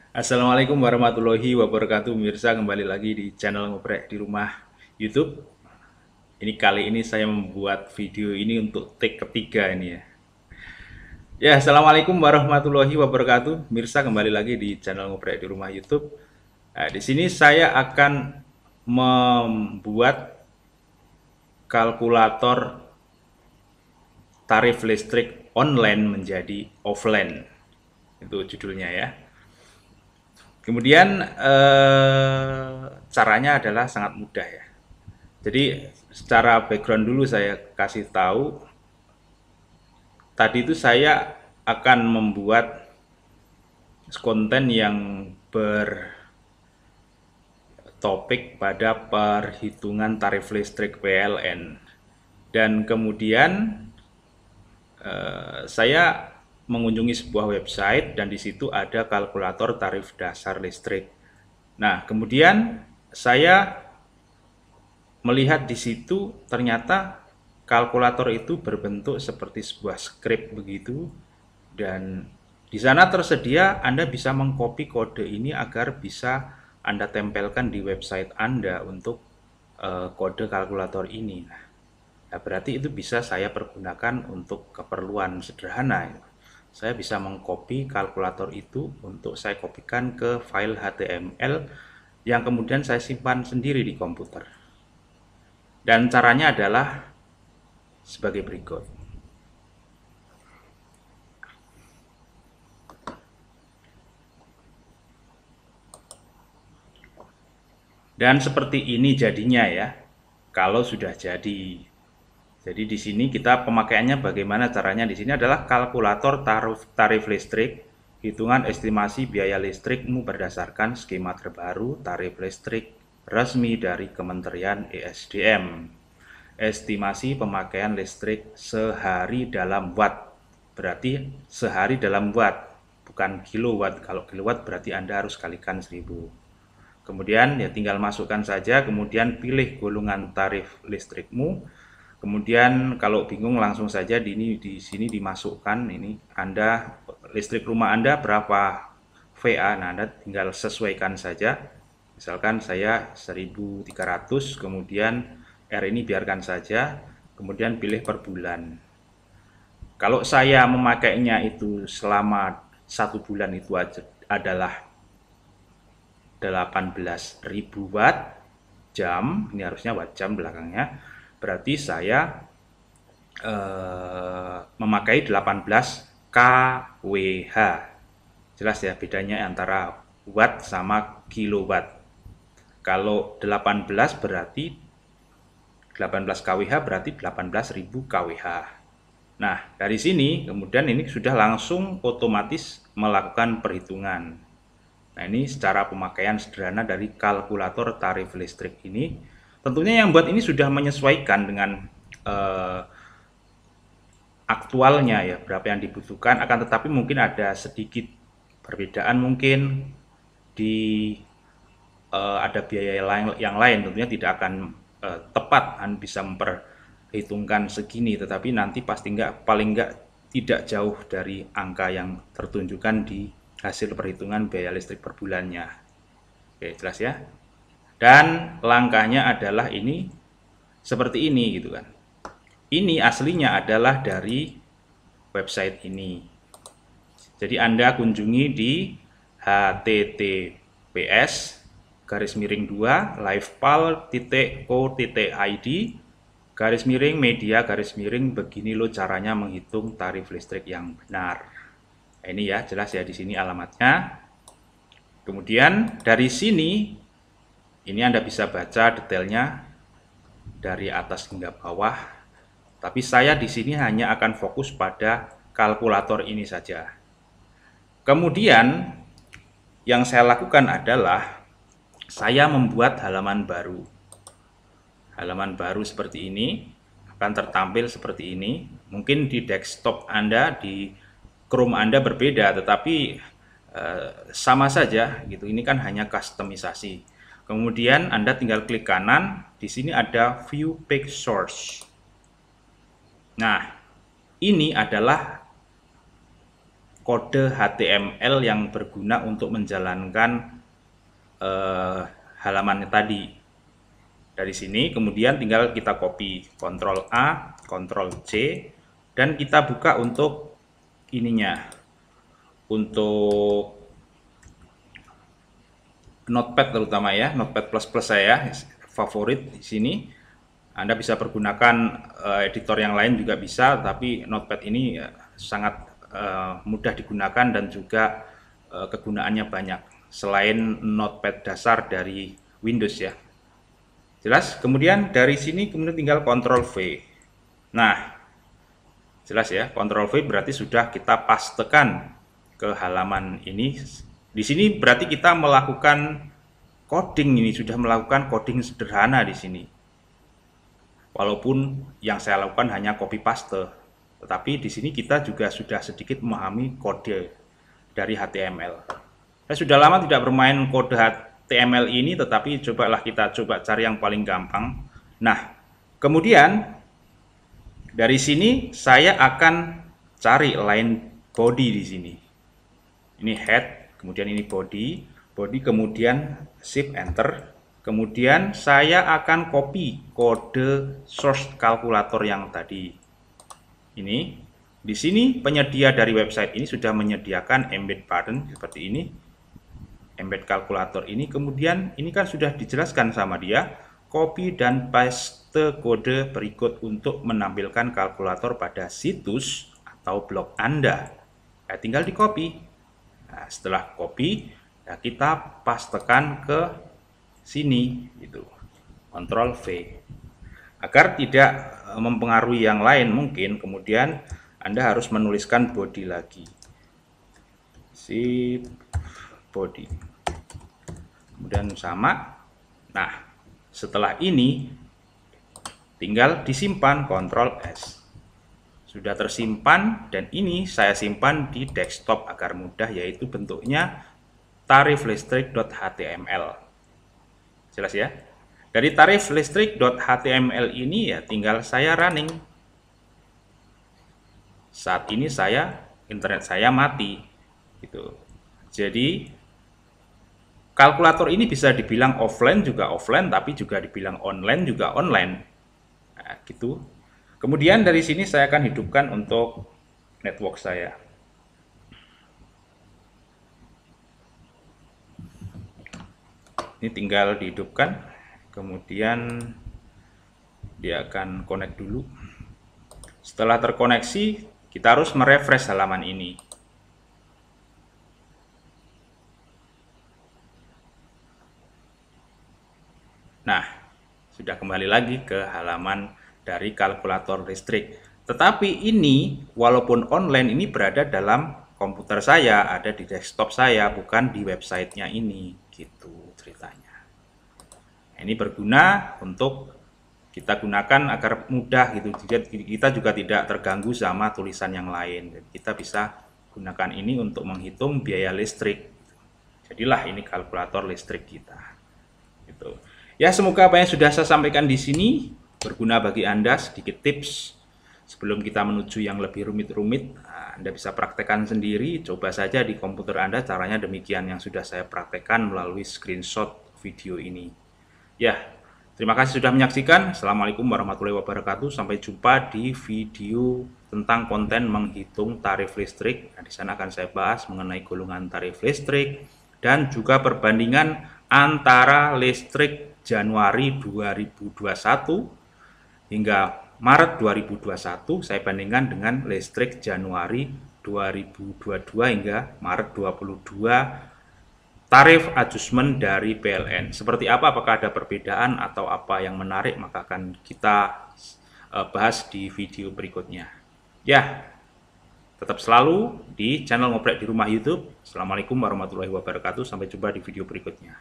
Assalamualaikum warahmatullahi wabarakatuh. Mirsa, kembali lagi di channel Ngoprek di Rumah YouTube. Kali ini saya membuat video ini untuk take ketiga ini ya. Ya, assalamualaikum warahmatullahi wabarakatuh. Mirsa, kembali lagi di channel Ngoprek di Rumah YouTube. Nah, di sini saya akan membuat kalkulator tarif listrik online menjadi offline. Itu judulnya ya. Kemudian caranya adalah sangat mudah ya. Jadi secara background dulu saya kasih tahu. Tadi itu saya akan membuat konten yang bertopik pada perhitungan tarif listrik PLN. Dan kemudian saya mengunjungi sebuah website dan di situ ada kalkulator tarif dasar listrik. Nah, kemudian saya melihat di situ ternyata kalkulator itu berbentuk seperti sebuah script begitu, dan di sana tersedia Anda bisa mengcopy kode ini agar bisa Anda tempelkan di website Anda untuk kode kalkulator ini. Nah, berarti itu bisa saya pergunakan untuk keperluan sederhana. Saya bisa mengcopy kalkulator itu untuk saya kopikan ke file HTML yang kemudian saya simpan sendiri di komputer. Dan caranya adalah sebagai berikut. Dan seperti ini jadinya ya, kalau sudah jadi. Jadi di sini kita pemakaiannya bagaimana caranya. Di sini adalah kalkulator tarif listrik, hitungan estimasi biaya listrikmu berdasarkan skema terbaru tarif listrik resmi dari Kementerian ESDM. Estimasi pemakaian listrik sehari dalam watt. Berarti sehari dalam watt, bukan kilowatt. Kalau kilowatt berarti Anda harus kalikan 1000. Kemudian ya tinggal masukkan saja, kemudian pilih golongan tarif listrikmu. Kemudian kalau bingung langsung saja di sini dimasukkan ini Anda listrik rumah Anda berapa VA. Nah, Anda tinggal sesuaikan saja. Misalkan saya 1300, kemudian R ini biarkan saja, kemudian pilih per bulan. Kalau saya memakainya itu selama 1 bulan itu adalah 18.000 watt jam, ini harusnya watt jam belakangnya, berarti saya memakai 18 kWh. Jelas ya bedanya antara watt sama kilowatt. Kalau 18 berarti 18 kWh berarti 18.000 kWh. Nah, dari sini kemudian ini sudah langsung otomatis melakukan perhitungan. Nah, ini secara pemakaian sederhana dari kalkulator tarif listrik ini. Tentunya yang buat ini sudah menyesuaikan dengan aktualnya ya, berapa yang dibutuhkan. Akan tetapi mungkin ada sedikit perbedaan mungkin di ada biaya yang lain. Tentunya tidak akan tepat bisa memperhitungkan segini, tetapi nanti pasti paling nggak tidak jauh dari angka yang tertunjukkan di hasil perhitungan biaya listrik per bulannya. Oke, jelas ya. Dan langkahnya adalah ini seperti ini gitu kan. Ini aslinya adalah dari website ini. Jadi Anda kunjungi di https://livepal.co.id/media/begini lo caranya menghitung tarif listrik yang benar. Nah, ini ya jelas ya, di sini alamatnya. Kemudian dari sini ini Anda bisa baca detailnya dari atas hingga bawah. Tapi saya di sini hanya akan fokus pada kalkulator ini saja. Kemudian yang saya lakukan adalah saya membuat halaman baru. Halaman baru seperti ini akan tertampil seperti ini. Mungkin di desktop Anda, di Chrome Anda berbeda, tetapi sama saja gitu. Ini kan hanya customisasi. Kemudian Anda tinggal klik kanan, di sini ada View Page Source. Nah, ini adalah kode HTML yang berguna untuk menjalankan halamannya tadi. Dari sini kemudian tinggal kita copy, Ctrl A, Ctrl C, dan kita buka untuk ininya, untuk Notepad terutama ya, Notepad plus saya favorit di sini. Anda bisa pergunakan editor yang lain juga bisa, tapi Notepad ini sangat mudah digunakan dan juga kegunaannya banyak selain Notepad dasar dari Windows ya. Jelas? Kemudian dari sini kemudian tinggal Ctrl V. Nah, jelas ya, Ctrl V berarti sudah kita pastekan ke halaman ini. Di sini berarti kita melakukan coding, ini sudah melakukan coding sederhana di sini. Walaupun yang saya lakukan hanya copy paste, tetapi di sini kita juga sudah sedikit memahami kode dari HTML. Saya sudah lama tidak bermain kode HTML ini, tetapi cobalah kita coba cari yang paling gampang. Nah, kemudian dari sini saya akan cari line body di sini. Ini head, kemudian ini body, kemudian shift enter, kemudian saya akan copy kode source kalkulator yang tadi. Ini di sini penyedia dari website ini sudah menyediakan embed button seperti ini, embed kalkulator ini, kemudian ini kan sudah dijelaskan sama dia, copy dan paste kode berikut untuk menampilkan kalkulator pada situs atau blog Anda. Tinggal di copy. Nah, setelah copy, ya kita pastekan ke sini, gitu. Ctrl V. Agar tidak mempengaruhi yang lain, mungkin kemudian Anda harus menuliskan body lagi. Shift body. Kemudian sama. Nah, setelah ini tinggal disimpan, Ctrl S. Sudah tersimpan, dan ini saya simpan di desktop agar mudah, yaitu bentuknya tariflistrik.html. Jelas ya? Dari tariflistrik.html ini ya tinggal saya running. Saat ini internet saya mati gitu. Jadi kalkulator ini bisa dibilang offline juga offline, tapi juga dibilang online juga online. Nah, gitu. Kemudian dari sini saya akan hidupkan untuk network saya. Ini tinggal dihidupkan, kemudian dia akan connect dulu. Setelah terkoneksi, kita harus merefresh halaman ini. Nah, sudah kembali lagi ke halaman dari kalkulator listrik. Tetapi ini walaupun online, ini berada dalam komputer saya, ada di desktop saya, bukan di websitenya ini, gitu ceritanya. Ini berguna untuk kita gunakan agar mudah gitu. Kita juga tidak terganggu sama tulisan yang lain. Kita bisa gunakan ini untuk menghitung biaya listrik. Jadilah ini kalkulator listrik kita. Gitu. Ya, semoga apa yang sudah saya sampaikan di sini berguna bagi Anda. Sedikit tips sebelum kita menuju yang lebih rumit-rumit. Anda bisa praktekkan sendiri, coba saja di komputer Anda. Caranya demikian yang sudah saya praktekkan melalui screenshot video ini. Ya, terima kasih sudah menyaksikan. Assalamualaikum warahmatullahi wabarakatuh. Sampai jumpa di video tentang konten menghitung tarif listrik. Nah, di sana akan saya bahas mengenai golongan tarif listrik dan juga perbandingan antara listrik Januari 2021 hingga Maret 2021 saya bandingkan dengan listrik Januari 2022 hingga Maret 2022 tarif adjustment dari PLN. Seperti apa, apakah ada perbedaan atau apa yang menarik, maka akan kita bahas di video berikutnya. Ya, tetap selalu di channel Ngoprek di Rumah YouTube. Assalamualaikum warahmatullahi wabarakatuh. Sampai jumpa di video berikutnya.